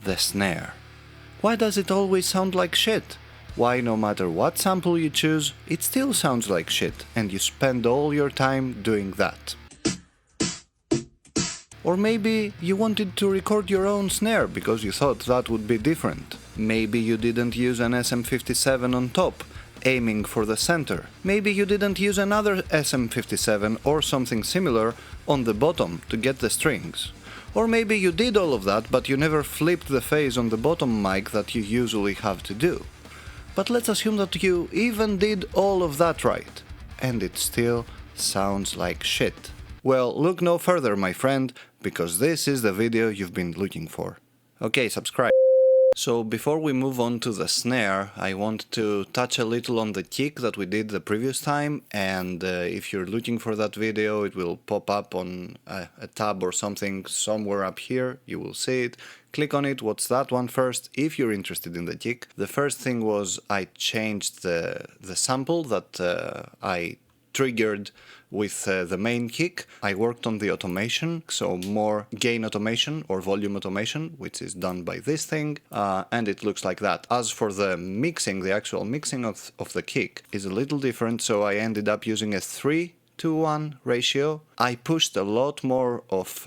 The snare. Why does it always sound like shit? Why no matter what sample you choose, it still sounds like shit, and you spend all your time doing that? Or maybe you wanted to record your own snare because you thought that would be different. Maybe you didn't use an SM57 on top, aiming for the center. Maybe you didn't use another SM57 or something similar on the bottom to get the strings. Or maybe you did all of that, but you never flipped the phase on the bottom mic that you usually have to do. But let's assume that you even did all of that right, and it still sounds like shit. Well, look no further, my friend, because this is the video you've been looking for. Okay, subscribe. So before we move on to the snare, I want to touch a little on the kick that we did the previous time, and if you're looking for that video, it will pop up on a tab or something somewhere up here. You will see it. Click on it, watch that one first, if you're interested in the kick. The first thing was I changed the sample that I triggered with the main kick. I worked on the automation, so more gain automation or volume automation, which is done by this thing, and it looks like that. As for the mixing, the actual mixing of the kick is a little different, so I ended up using a 3:1 ratio. I pushed a lot more of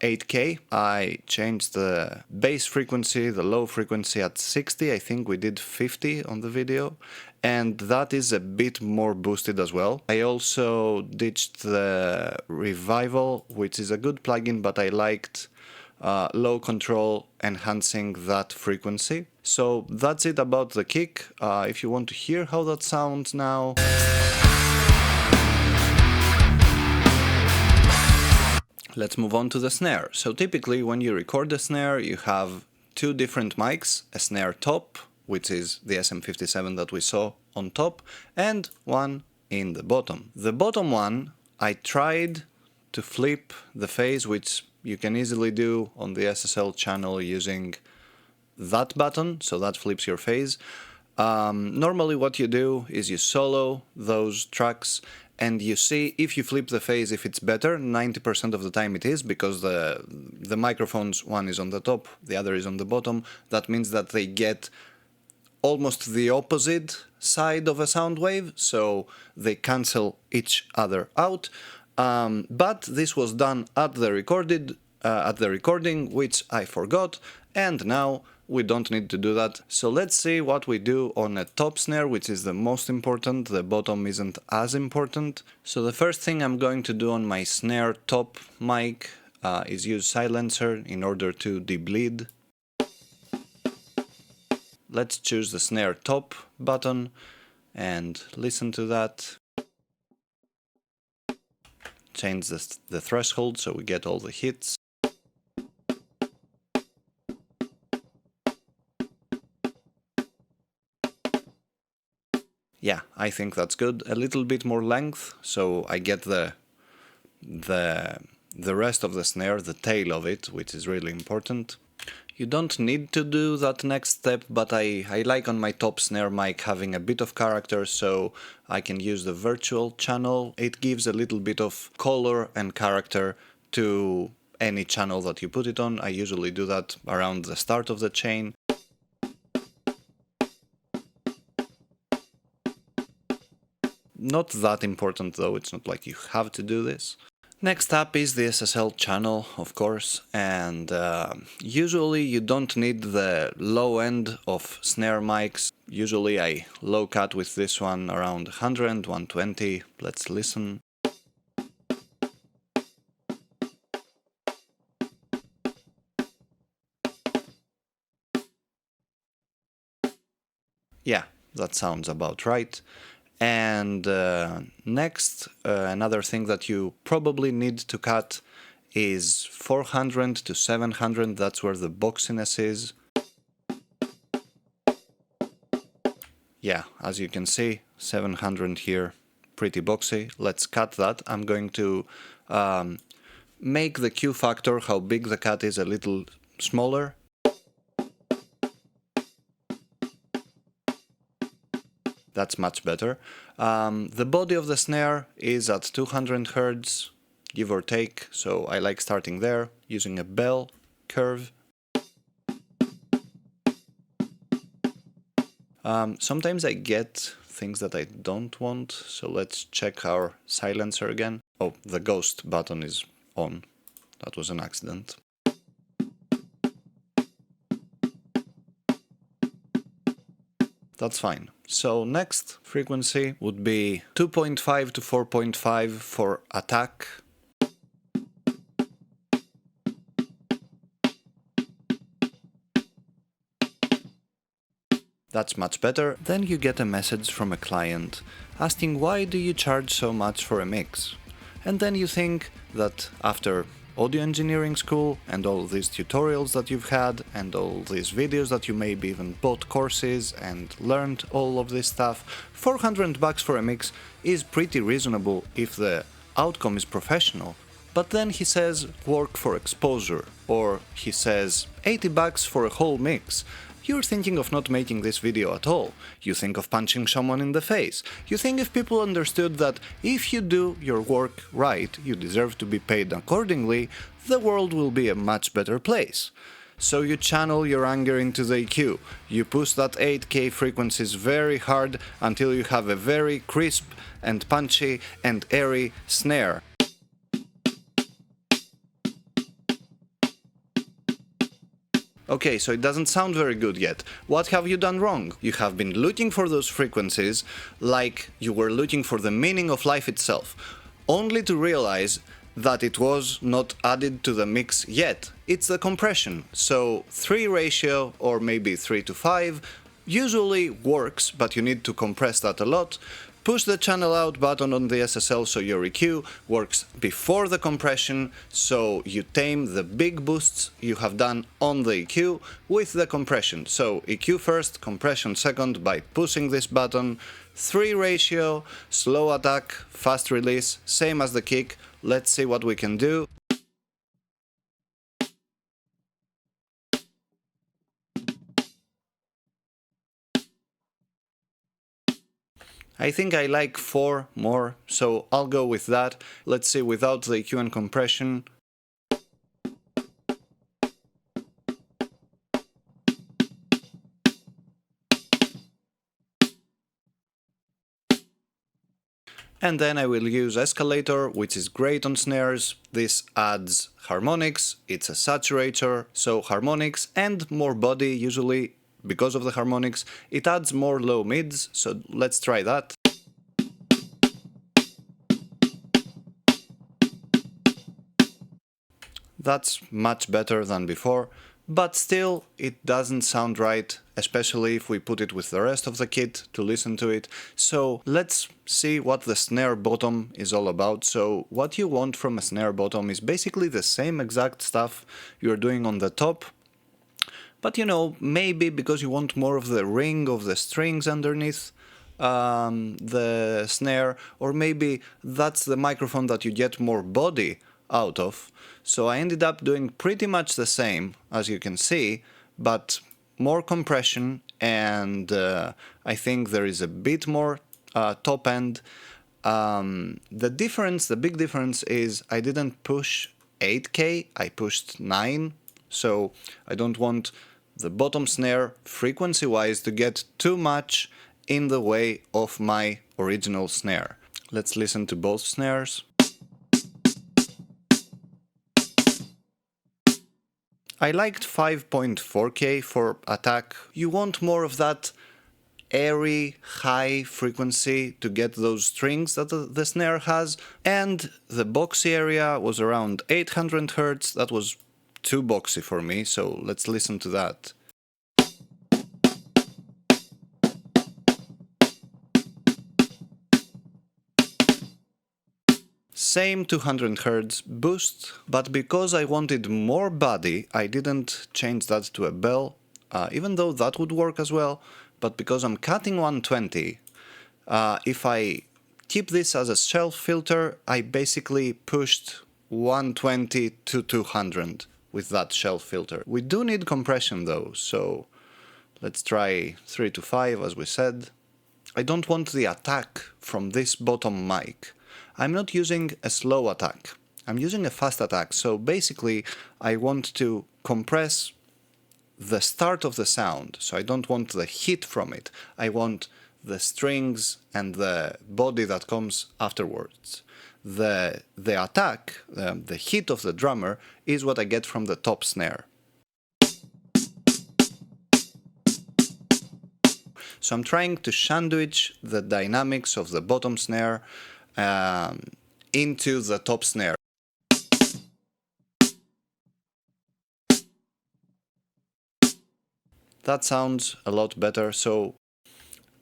8K. I changed the bass frequency, the low frequency at 60, I think we did 50 on the video, and that is a bit more boosted as well. I also ditched the Revival, which is a good plugin, but I liked low control enhancing that frequency. So that's it about the kick. If you want to hear how that sounds now, let's move on to the snare. So typically when you record the snare, you have two different mics, a snare top, which is the SM57 that we saw on top, and one in the bottom. The bottom one, I tried to flip the phase, which you can easily do on the SSL channel using that button, so that flips your phase. Normally what you do is you solo those tracks and you see if you flip the phase if it's better. 90% of the time it is, because the microphones, one is on the top, the other is on the bottom. That means that they get almost the opposite side of a sound wave, so they cancel each other out. But this was done at the recording, which I forgot, and now we don't need to do that. So let's see what we do on a top snare, which is the most important. The bottom isn't as important. So the first thing I'm going to do on my snare top mic is use silencer in order to debleed. Let's choose the snare top button and listen to that. Change the threshold so we get all the hits. Yeah, I think that's good. A little bit more length, so I get the rest of the snare, the tail of it, which is really important. You don't need to do that next step, but I like on my top snare mic having a bit of character, so I can use the virtual channel. It gives a little bit of color and character to any channel that you put it on. I usually do that around the start of the chain. Not that important though, it's not like you have to do this. Next up is the SSL channel, of course, and usually you don't need the low end of snare mics. Usually I low cut with this one around 100, 120. Let's listen. Yeah, that sounds about right. And next, another thing that you probably need to cut is 400 to 700, that's where the boxiness is. Yeah, as you can see, 700 here, pretty boxy. Let's cut that. I'm going to make the Q factor, how big the cut is, a little smaller. That's much better. The body of the snare is at 200 Hz, give or take, so I like starting there, using a bell curve. Sometimes I get things that I don't want, so let's check our silencer again. Oh, the ghost button is on. That was an accident. That's fine. So next frequency would be 2.5 to 4.5 for attack. That's much better. Then you get a message from a client asking why do you charge so much for a mix? And then you think that after audio engineering school and all these tutorials that you've had and all these videos that you maybe even bought courses and learned all of this stuff, $400 for a mix is pretty reasonable if the outcome is professional. But then he says work for exposure, or he says $80 for a whole mix. You're thinking of not making this video at all. You think of punching someone in the face. You think if people understood that if you do your work right, you deserve to be paid accordingly, the world will be a much better place. So you channel your anger into the EQ. You push that 8K frequencies very hard until you have a very crisp and punchy and airy snare. Okay, so it doesn't sound very good yet. What have you done wrong? You have been looking for those frequencies like you were looking for the meaning of life itself, only to realize that it was not added to the mix yet. It's the compression. So 3 ratio or maybe 3 to 5 usually works, but you need to compress that a lot. Push the channel out button on the SSL so your EQ works before the compression, so you tame the big boosts you have done on the EQ with the compression. So EQ first, compression second by pushing this button. 3 ratio, slow attack, fast release, same as the kick. Let's see what we can do. I think I like 4 more, so I'll go with that. Let's see without the EQ and compression. And then I will use escalator, which is great on snares. This adds harmonics, it's a saturator, so harmonics and more body usually. Because of the harmonics, it adds more low mids, so let's try that. That's much better than before, but still it doesn't sound right, especially if we put it with the rest of the kit to listen to it. So let's see what the snare bottom is all about. So what you want from a snare bottom is basically the same exact stuff you're doing on the top. But you know, maybe because you want more of the ring of the strings underneath the snare, or maybe that's the microphone that you get more body out of. So I ended up doing pretty much the same, as you can see, but more compression, and I think there is a bit more top end. The big difference is I didn't push 8K, I pushed 9, so I don't want the bottom snare frequency-wise to get too much in the way of my original snare. Let's listen to both snares. I liked 5.4K for attack. You want more of that airy, high frequency to get those strings that the snare has, and the boxy area was around 800 Hz. That was too boxy for me, so let's listen to that. Same 200 Hz boost, but because I wanted more body, I didn't change that to a bell, even though that would work as well. But because I'm cutting 120, if I keep this as a shelf filter, I basically pushed 120 to 200 with that shelf filter. We do need compression though, so let's try 3 to 5 as we said. I don't want the attack from this bottom mic. I'm not using a slow attack, I'm using a fast attack, so basically I want to compress the start of the sound, so I don't want the hit from it. I want the strings and the body that comes afterwards. The attack, the hit of the drummer, is what I get from the top snare. So I'm trying to sandwich the dynamics of the bottom snare into the top snare. That sounds a lot better. So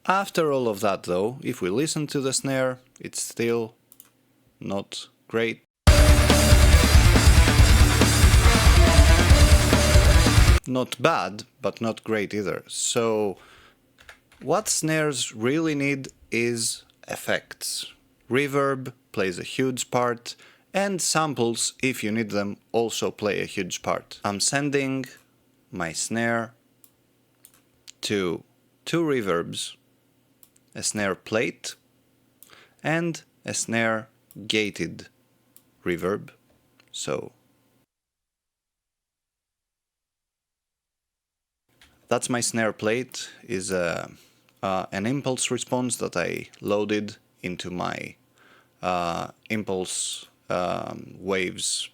after all of that though, if we listen to the snare, it's still not great. Not bad, but not great either. So what snares really need is effects. Reverb plays a huge part, and samples, if you need them, also play a huge part. I'm sending my snare to two reverbs, a snare plate and a snare gated reverb. So that's my snare plate, is an impulse response that I loaded into my impulse waves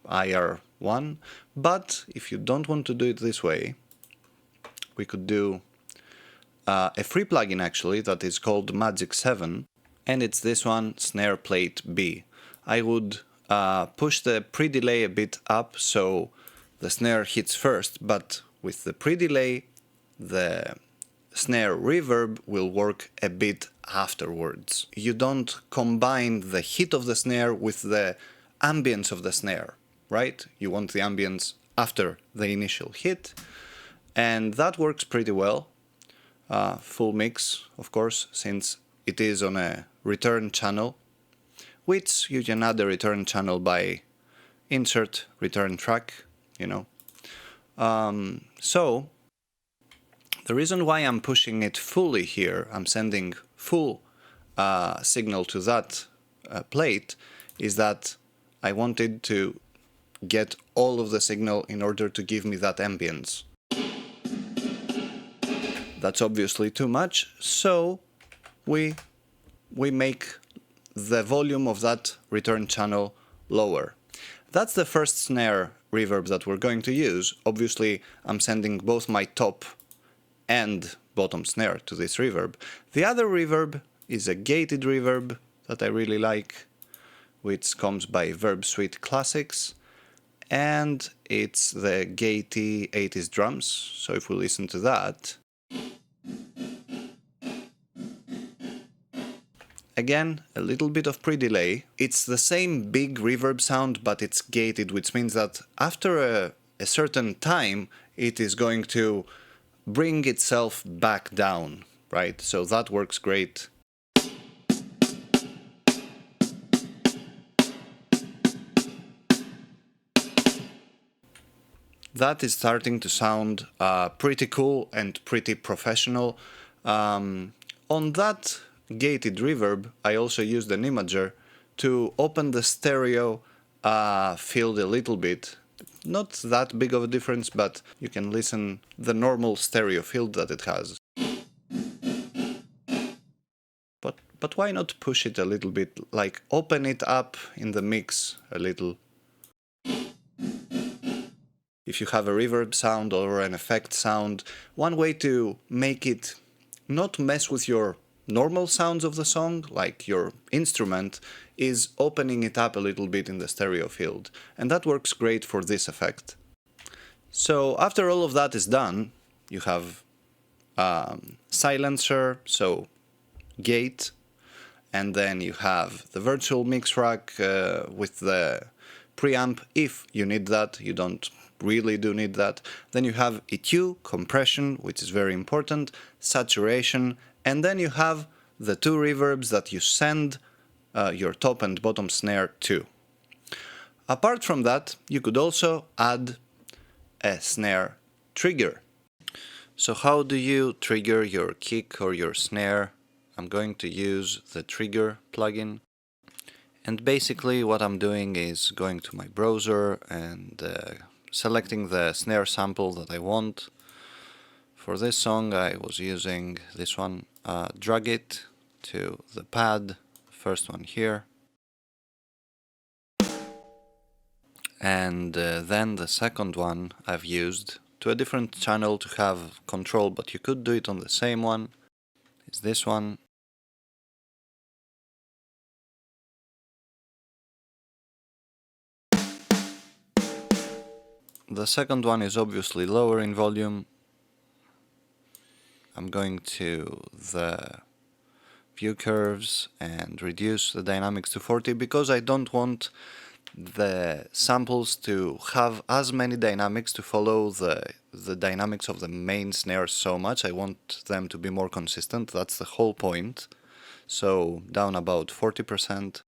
IR1. But if you don't want to do it this way, we could do a free plugin actually that is called Magic 7, and it's this one, Snare Plate B. I would push the pre-delay a bit up so the snare hits first, but with the pre-delay the snare reverb will work a bit afterwards. You don't combine the hit of the snare with the ambience of the snare, right? You want the ambience after the initial hit, and that works pretty well. Full mix, of course, since it is on a return channel, which you can add a return channel by insert return track, you know. So the reason why I'm pushing it fully here, I'm sending full signal to that plate, is that I wanted to get all of the signal in order to give me that ambience. That's obviously too much, so we make the volume of that return channel lower. That's the first snare reverb that we're going to use. Obviously, I'm sending both my top and bottom snare to this reverb. The other reverb is a gated reverb that I really like, which comes by verbsuite Classics, and it's the gatey 80s drums. So if we listen to that, again, a little bit of pre-delay. It's the same big reverb sound, but it's gated, which means that after a certain time, it is going to bring itself back down, right? So that works great. That is starting to sound pretty cool and pretty professional. On that gated reverb, I also used an imager to open the stereo field a little bit. Not that big of a difference, but you can listen the normal stereo field that it has. But why not push it a little bit, like open it up in the mix a little. If you have a reverb sound or an effect sound, one way to make it not mess with your normal sounds of the song, like your instrument, is opening it up a little bit in the stereo field, and that works great for this effect. So after all of that is done, you have silencer, so gate, and then you have the virtual mix rack with the preamp if you need that. You don't really do need that. Then you have EQ, compression, which is very important, saturation, and then you have the two reverbs that you send your top and bottom snare to. Apart from that, you could also add a snare trigger. So how do you trigger your kick or your snare? I'm going to use the trigger plugin. And basically what I'm doing is going to my browser and selecting the snare sample that I want. For this song I was using this one, drag it to the pad, first one here, and then the second one I've used to a different channel to have control, but you could do it on the same one, is this one. The second one is obviously lower in volume. I'm going to the view curves and reduce the dynamics to 40 because I don't want the samples to have as many dynamics to follow the dynamics of the main snare so much. I want them to be more consistent, that's the whole point. So down about 40%.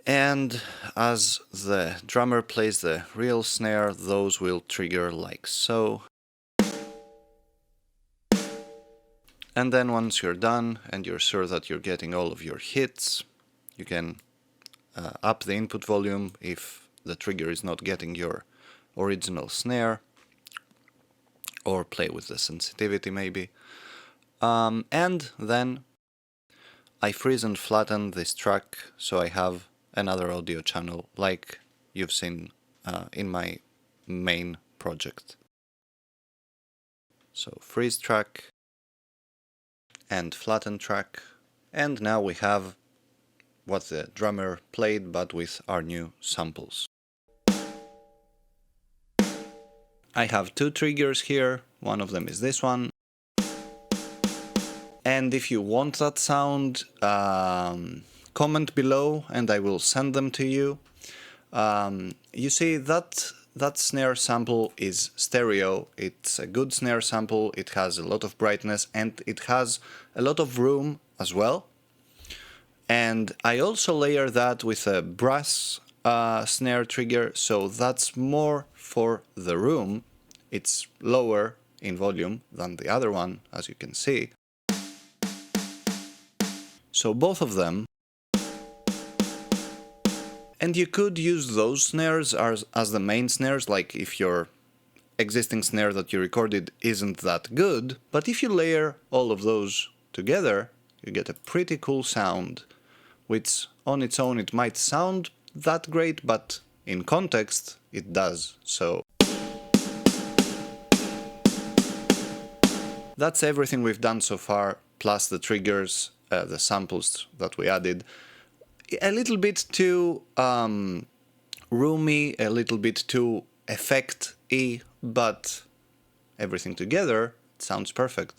And as the drummer plays the real snare, those will trigger like so. And then once you're done and you're sure that you're getting all of your hits, you can up the input volume if the trigger is not getting your original snare, or play with the sensitivity maybe. And then I freeze and flatten this track so I have another audio channel like you've seen in my main project. So freeze track and flatten track, and now we have what the drummer played but with our new samples. I have two triggers here, one of them is this one, and if you want that sound, comment below and I will send them to you. You see that snare sample is stereo, it's a good snare sample, it has a lot of brightness and it has a lot of room as well. And I also layer that with a brass snare trigger, so that's more for the room. It's lower in volume than the other one, as you can see. So both of them. And you could use those snares as the main snares, like if your existing snare that you recorded isn't that good, but if you layer all of those together, you get a pretty cool sound, which on its own it might sound that great, but in context it does. So that's everything we've done so far, plus the triggers, the samples that we added. A little bit too roomy, a little bit too effect-y, but everything together sounds perfect.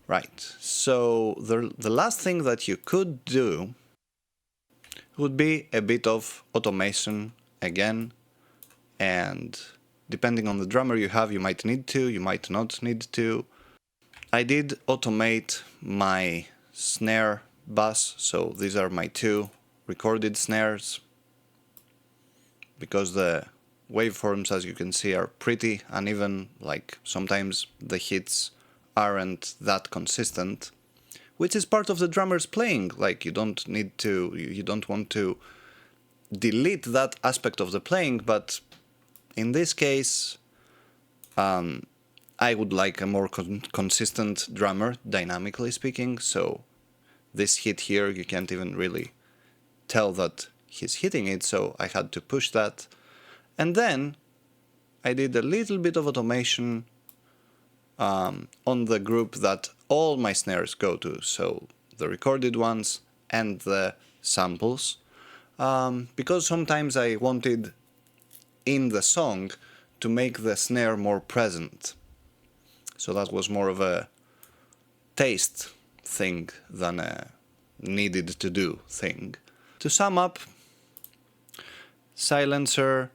Right, so the last thing that you could do would be a bit of automation again, and depending on the drummer you have, you might need to, you might not need to. I did automate my snare bus, so these are my two recorded snares, because the waveforms, as you can see, are pretty uneven, like sometimes the hits aren't that consistent, which is part of the drummer's playing. Like you don't want to delete that aspect of the playing, but in this case I would like a more consistent drummer, dynamically speaking, so this hit here you can't even really tell that he's hitting it, so I had to push that. And then I did a little bit of automation on the group that all my snares go to, so the recorded ones and the samples, because sometimes I wanted in the song to make the snare more present. So that was more of a taste thing than a needed to do thing. To sum up, silencer,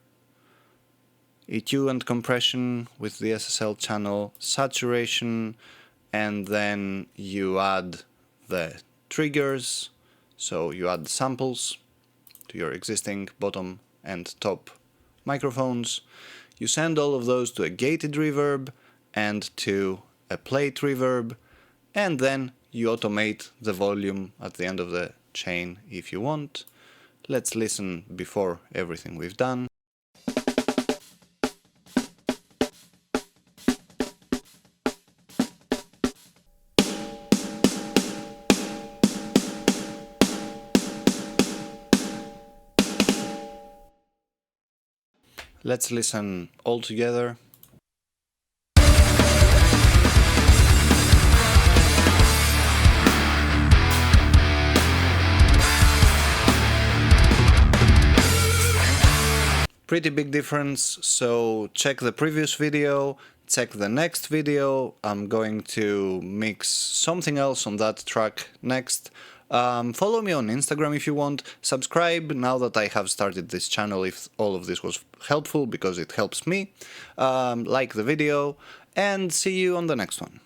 EQ and compression with the SSL channel, saturation, and then you add the triggers, so you add samples to your existing bottom and top microphones. You send all of those to a gated reverb and to a plate reverb, and then you automate the volume at the end of the chain if you want. Let's listen before everything we've done. Let's listen all together. Pretty big difference, so check the previous video, check the next video. I'm going to mix something else on that track next. Follow me on Instagram if you want, subscribe now that I have started this channel if all of this was helpful, because it helps me, like the video, and see you on the next one.